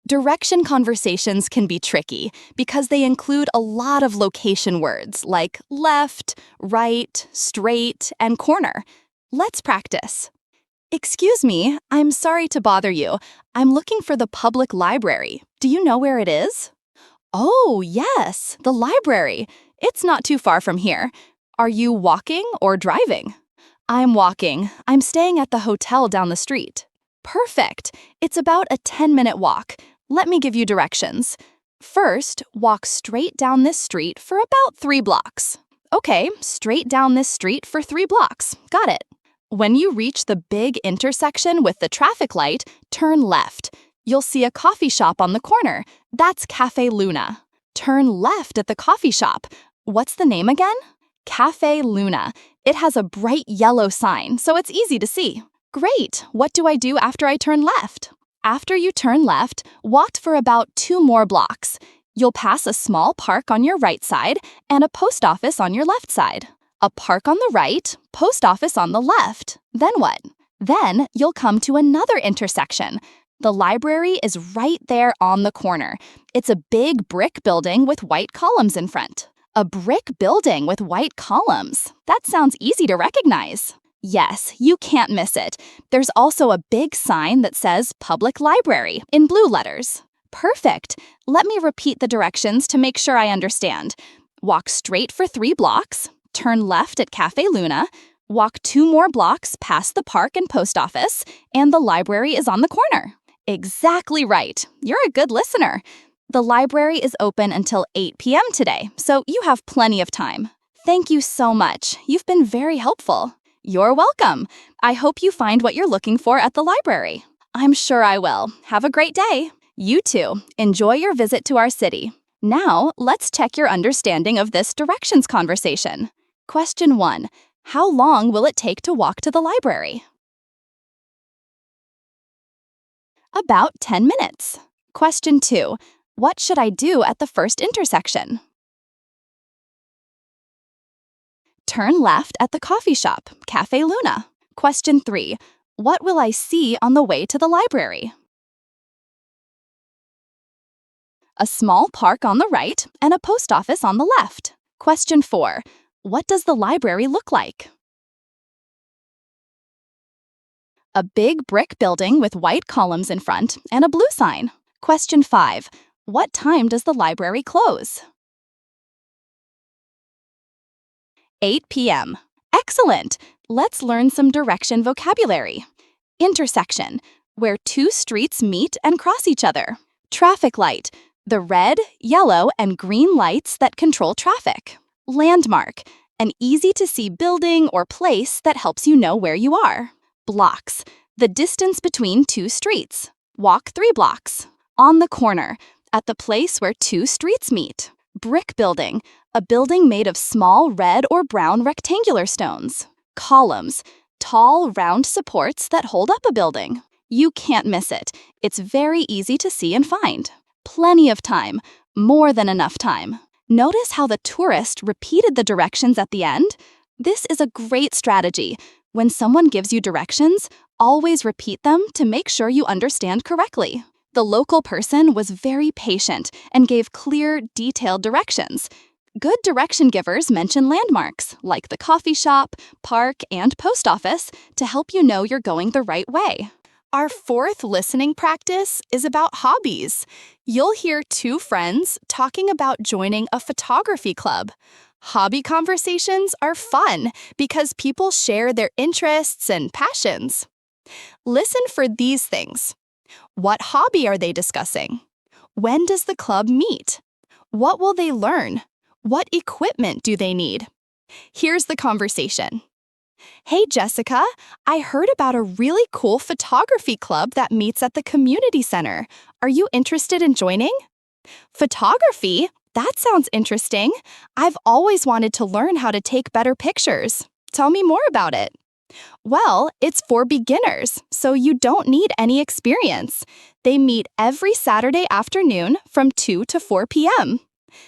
Direction conversations can be tricky because they include a lot of location words like left, right, straight, and corner. Let's practice. Excuse me, I'm sorry to bother you. I'm looking for the public library. Do you know where it is? Oh, yes, the library. It's not too far from here. Are you walking or driving? I'm walking. I'm staying at the hotel down the street. Perfect. It's about a 10-minute walk. Let me give you directions. First, walk straight down this street for about 3 blocks. Okay, straight down this street for 3 blocks. Got it. When you reach the big intersection with the traffic light, turn left. You'll see a coffee shop on the corner. That's Cafe Luna. Turn left at the coffee shop. What's the name again? Cafe Luna. It has a bright yellow sign, so it's easy to see. Great. What do I do after I turn left? After you turn left, walk for about 2 more blocks. You'll pass a small park on your right side and a post office on your left side. A park on the right, post office on the left. Then what? Then you'll come to another intersection. The library is right there on the corner. It's a big brick building with white columns in front. A brick building with white columns. That sounds easy to recognize. Yes, you can't miss it. There's also a big sign that says Public Library in blue letters. Perfect. Let me repeat the directions to make sure I understand. Walk straight for 3 blocks. Turn left at Cafe Luna, walk 2 more blocks past the park and post office, and the library is on the corner. Exactly right. You're a good listener. The library is open until 8 p.m. today, so you have plenty of time. Thank you so much. You've been very helpful. You're welcome. I hope you find what you're looking for at the library. I'm sure I will. Have a great day. You too. Enjoy your visit to our city. Now, let's check your understanding of this directions conversation. Question 1. How long will it take to walk to the library? About 10 minutes. Question 2. What should I do at the first intersection? Turn left at the coffee shop, Cafe Luna. Question 3. What will I see on the way to the library? A small park on the right and a post office on the left. Question 4. What does the library look like? A big brick building with white columns in front and a blue sign. Question 5. What time does the library close? 8 p.m. Excellent! Let's learn some direction vocabulary. Intersection, where 2 streets meet and cross each other. Traffic light, the red, yellow, and green lights that control traffic. Landmark, an easy-to-see building or place that helps you know where you are. Blocks, the distance between 2 streets. Walk 3 blocks. On the corner, at the place where 2 streets meet. Brick building, a building made of small red or brown rectangular stones. Columns, tall, round supports that hold up a building. You can't miss it. It's very easy to see and find. Plenty of time, more than enough time. Notice how the tourist repeated the directions at the end? This is a great strategy. When someone gives you directions, always repeat them to make sure you understand correctly. The local person was very patient and gave clear, detailed directions. Good direction givers mention landmarks, like the coffee shop, park, and post office, to help you know you're going the right way. Our 4th listening practice is about hobbies. You'll hear 2 friends talking about joining a photography club. Hobby conversations are fun because people share their interests and passions. Listen for these things. What hobby are they discussing? When does the club meet? What will they learn? What equipment do they need? Here's the conversation. Hey, Jessica, I heard about a really cool photography club that meets at the community center. Are you interested in joining? Photography? That sounds interesting. I've always wanted to learn how to take better pictures. Tell me more about it. Well, it's for beginners, so you don't need any experience. They meet every Saturday afternoon from 2 to 4 p.m.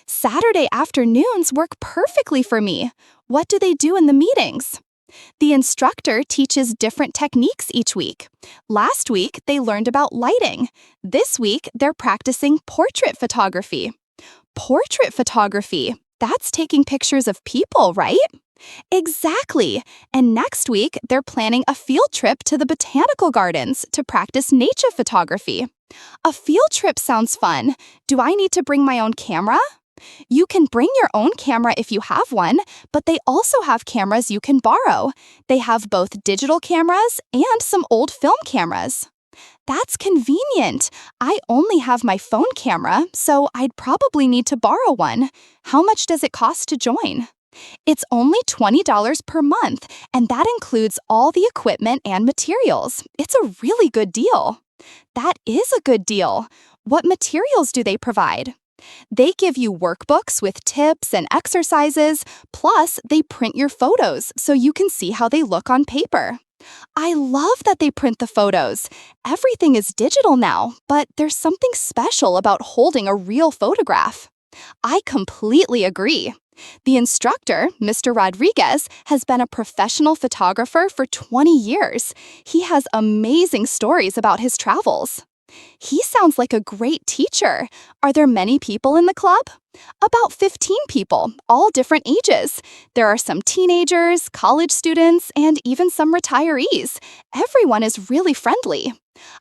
Saturday afternoons work perfectly for me. What do they do in the meetings? The instructor teaches different techniques each week. Last week, they learned about lighting. This week, they're practicing portrait photography. Portrait photography, that's taking pictures of people, right? Exactly. And next week, they're planning a field trip to the botanical gardens to practice nature photography. A field trip sounds fun. Do I need to bring my own camera? You can bring your own camera if you have one, but they also have cameras you can borrow. They have both digital cameras and some old film cameras. That's convenient. I only have my phone camera, so I'd probably need to borrow one. How much does it cost to join? It's only $20 per month, and that includes all the equipment and materials. It's a really good deal. That is a good deal. What materials do they provide? They give you workbooks with tips and exercises, plus they print your photos so you can see how they look on paper. I love that they print the photos. Everything is digital now, but there's something special about holding a real photograph. I completely agree. The instructor, Mr. Rodriguez, has been a professional photographer for 20 years. He has amazing stories about his travels. He sounds like a great teacher. Are there many people in the club? About 15 people, all different ages. There are some teenagers, college students, and even some retirees. Everyone is really friendly.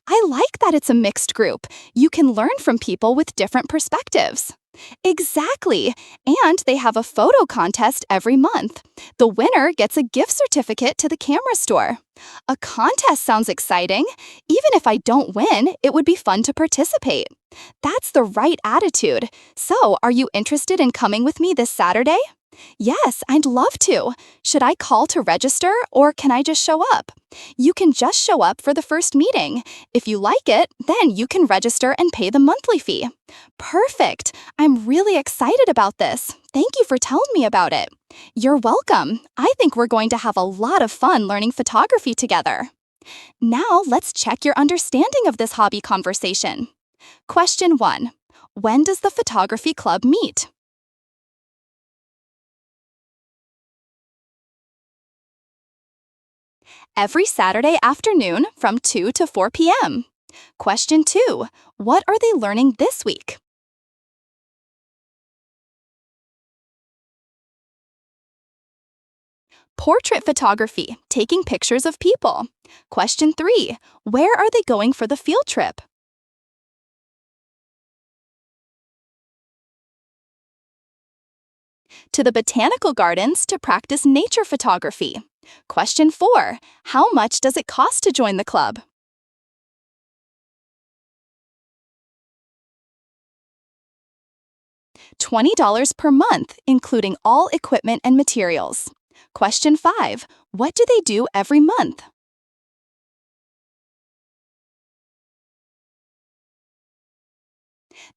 I like that it's a mixed group. You can learn from people with different perspectives. Exactly. And they have a photo contest every month. The winner gets a gift certificate to the camera store. A contest sounds exciting. Even if I don't win, it would be fun to participate. That's the right attitude. So, are you interested in coming with me this Saturday? Yes, I'd love to. Should I call to register or can I just show up? You can just show up for the first meeting. If you like it, then you can register and pay the monthly fee. Perfect. I'm really excited about this. Thank you for telling me about it. You're welcome. I think we're going to have a lot of fun learning photography together. Now let's check your understanding of this hobby conversation. Question 1. When does the photography club meet? Every Saturday afternoon from 2 to 4 p.m. Question 2. What are they learning this week? Portrait photography, taking pictures of people. Question 3. Where are they going for the field trip? To the botanical gardens to practice nature photography. Question 4. How much does it cost to join the club? $20 per month, including all equipment and materials. Question 5. What do they do every month?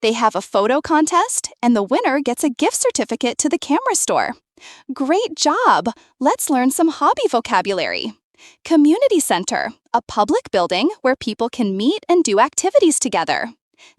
They have a photo contest, and the winner gets a gift certificate to the camera store. Great job! Let's learn some hobby vocabulary. Community center, a public building where people can meet and do activities together.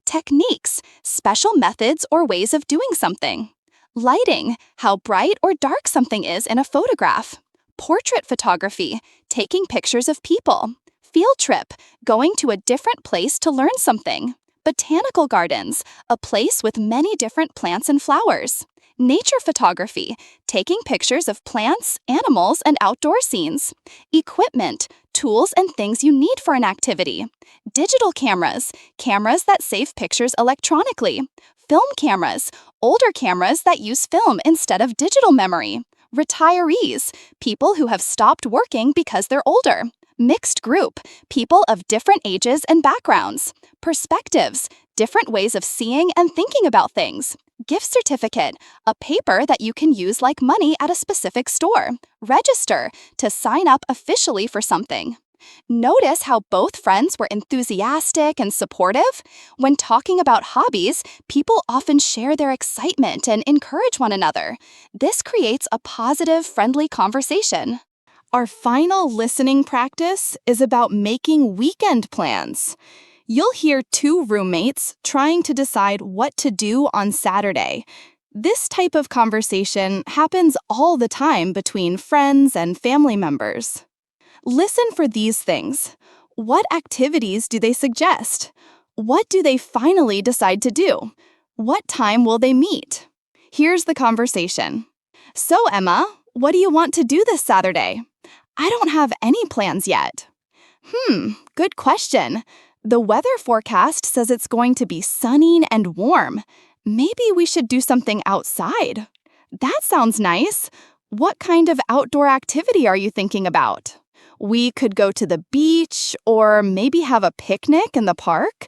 Techniques, special methods or ways of doing something. Lighting, how bright or dark something is in a photograph. Portrait photography, taking pictures of people. Field trip, going to a different place to learn something. Botanical gardens, a place with many different plants and flowers. Nature photography, taking pictures of plants, animals, and outdoor scenes. Equipment, tools and things you need for an activity. Digital cameras, cameras that save pictures electronically. Film cameras, older cameras that use film instead of digital memory. Retirees, people who have stopped working because they're older. Mixed group, people of different ages and backgrounds. Perspectives, different ways of seeing and thinking about things. Gift certificate, a paper that you can use like money at a specific store. Register, to sign up officially for something. Notice how both friends were enthusiastic and supportive? When talking about hobbies, people often share their excitement and encourage one another. This creates a positive, friendly conversation. Our final listening practice is about making weekend plans. You'll hear two roommates trying to decide what to do on Saturday. This type of conversation happens all the time between friends and family members. Listen for these things. What activities do they suggest? What do they finally decide to do? What time will they meet? Here's the conversation. So, Emma, what do you want to do this Saturday? I don't have any plans yet. Good question. The weather forecast says it's going to be sunny and warm. Maybe we should do something outside. That sounds nice. What kind of outdoor activity are you thinking about? We could go to the beach, or maybe have a picnic in the park,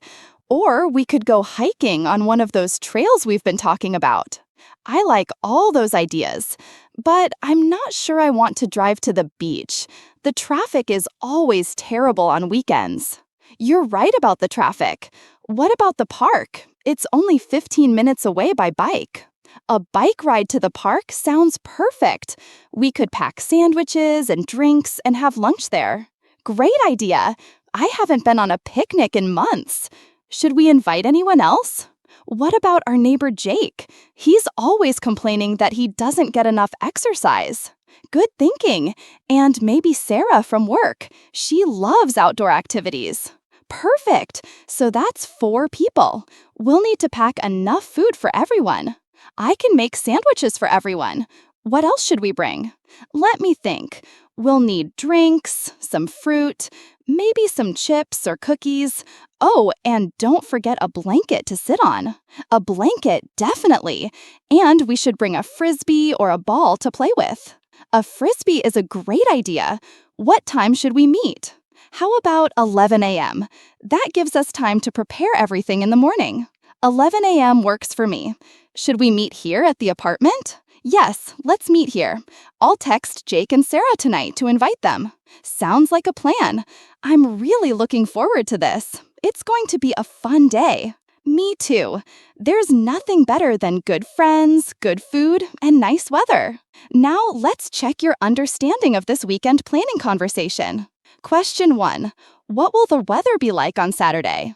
or we could go hiking on one of those trails we've been talking about. I like all those ideas, but I'm not sure I want to drive to the beach. The traffic is always terrible on weekends. You're right about the traffic. What about the park? It's only 15 minutes away by bike. A bike ride to the park sounds perfect. We could pack sandwiches and drinks and have lunch there. Great idea. I haven't been on a picnic in months. Should we invite anyone else? What about our neighbor Jake? He's always complaining that he doesn't get enough exercise. Good thinking. And maybe Sarah from work. She loves outdoor activities. Perfect. So that's 4 people. We'll need to pack enough food for everyone. I can make sandwiches for everyone. What else should we bring? Let me think. We'll need drinks, some fruit, maybe some chips or cookies. Oh, and don't forget a blanket to sit on. A blanket, definitely. And we should bring a frisbee or a ball to play with. A frisbee is a great idea. What time should we meet? How about 11 a.m.? That gives us time to prepare everything in the morning. 11 a.m. works for me. Should we meet here at the apartment? Yes, let's meet here. I'll text Jake and Sarah tonight to invite them. Sounds like a plan. I'm really looking forward to this. It's going to be a fun day. Me too. There's nothing better than good friends, good food, and nice weather. Now let's check your understanding of this weekend planning conversation. Question 1. What will the weather be like on Saturday?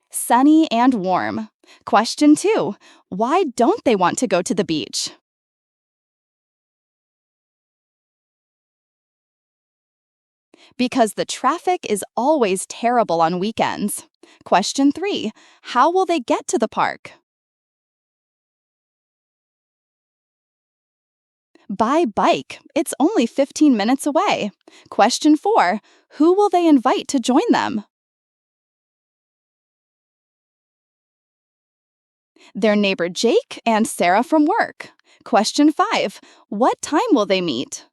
Sunny and warm. Question 2. Why don't they want to go to the beach? Because the traffic is always terrible on weekends. Question 3. How will they get to the park? By bike. It's only 15 minutes away. Question 4. Who will they invite to join them? Their neighbor Jake and Sarah from work. Question 5. What time will they meet?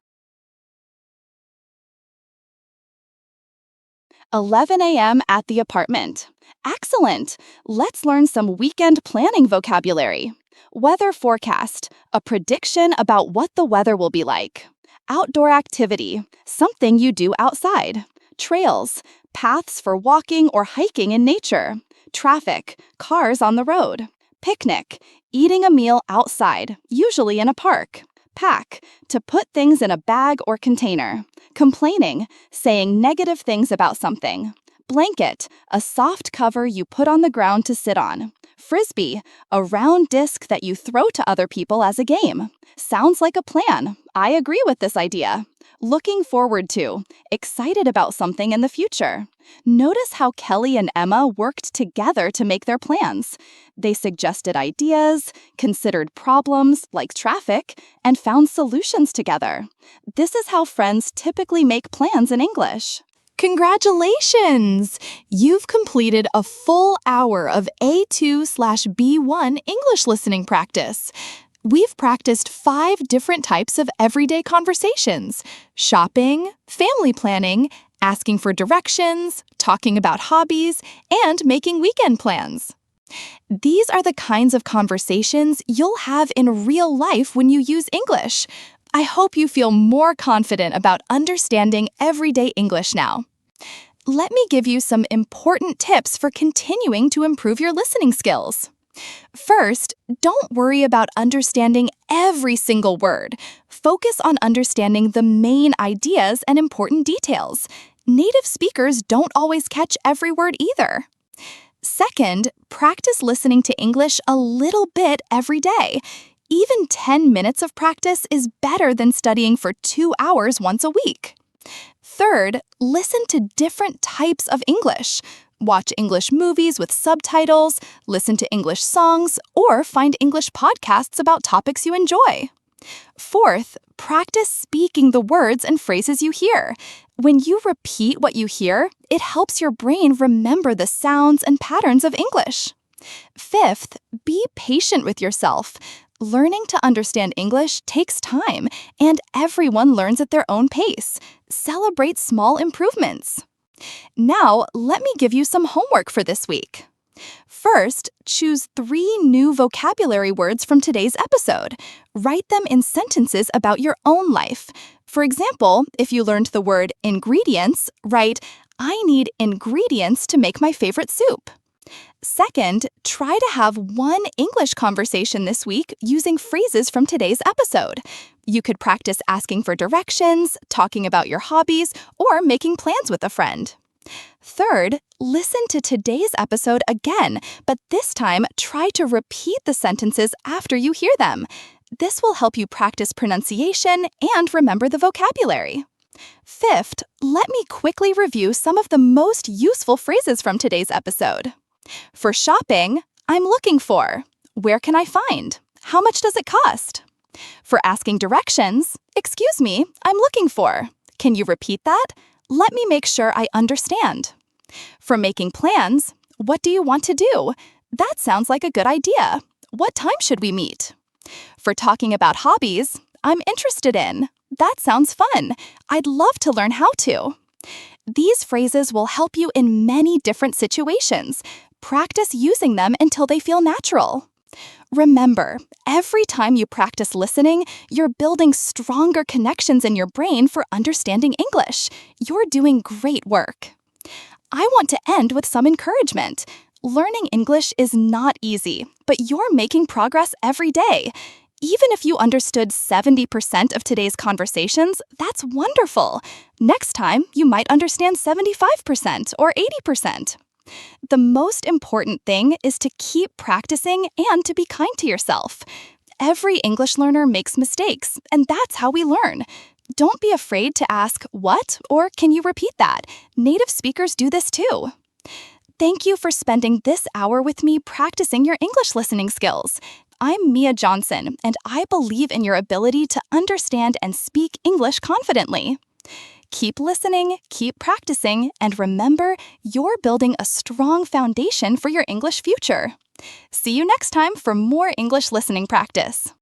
11 a.m. at the apartment. Excellent! Let's learn some weekend planning vocabulary. Weather forecast, a prediction about what the weather will be like. Outdoor activity, something you do outside. Trails, paths for walking or hiking in nature. Traffic, cars on the road. Picnic, eating a meal outside, usually in a park. Pack, to put things in a bag or container. Complaining, saying negative things about something. Blanket, a soft cover you put on the ground to sit on. Frisbee, a round disc that you throw to other people as a game. Sounds like a plan. I agree with this idea. Looking forward to, excited about something in the future. Notice how Kelly and Emma worked together to make their plans. They suggested ideas, considered problems like traffic, and found solutions together. This is how friends typically make plans in English. Congratulations! You've completed a full hour of A2/B1 English listening practice. We've practiced 5 different types of everyday conversations: shopping, family planning, asking for directions, talking about hobbies, and making weekend plans. These are the kinds of conversations you'll have in real life when you use English. I hope you feel more confident about understanding everyday English now. Let me give you some important tips for continuing to improve your listening skills. First, don't worry about understanding every single word. Focus on understanding the main ideas and important details. Native speakers don't always catch every word either. Second, practice listening to English a little bit every day. Even 10 minutes of practice is better than studying for 2 hours once a week. Third, listen to different types of English. Watch English movies with subtitles, listen to English songs, or find English podcasts about topics you enjoy. Fourth, practice speaking the words and phrases you hear. When you repeat what you hear, it helps your brain remember the sounds and patterns of English. Fifth, be patient with yourself. Learning to understand English takes time, and everyone learns at their own pace. Celebrate small improvements. Now, let me give you some homework for this week. First, choose 3 new vocabulary words from today's episode. Write them in sentences about your own life. For example, if you learned the word ingredients, write, "I need ingredients to make my favorite soup." Second, try to have one English conversation this week using phrases from today's episode. You could practice asking for directions, talking about your hobbies, or making plans with a friend. Third, listen to today's episode again, but this time try to repeat the sentences after you hear them. This will help you practice pronunciation and remember the vocabulary. Fifth, let me quickly review some of the most useful phrases from today's episode. For shopping, I'm looking for. Where can I find? How much does it cost? For asking directions, excuse me, I'm looking for. Can you repeat that? Let me make sure I understand. For making plans, what do you want to do? That sounds like a good idea. What time should we meet? For talking about hobbies, I'm interested in. That sounds fun. I'd love to learn how to. These phrases will help you in many different situations. Practice using them until they feel natural. Remember, every time you practice listening, you're building stronger connections in your brain for understanding English. You're doing great work. I want to end with some encouragement. Learning English is not easy, but you're making progress every day. Even if you understood 70% of today's conversations, that's wonderful. Next time, you might understand 75% or 80%. The most important thing is to keep practicing and to be kind to yourself. Every English learner makes mistakes, and that's how we learn. Don't be afraid to ask, "What?" or "Can you repeat that?" Native speakers do this too. Thank you for spending this hour with me practicing your English listening skills. I'm Mia Johnson, and I believe in your ability to understand and speak English confidently. Keep listening, keep practicing, and remember, you're building a strong foundation for your English future. See you next time for more English listening practice.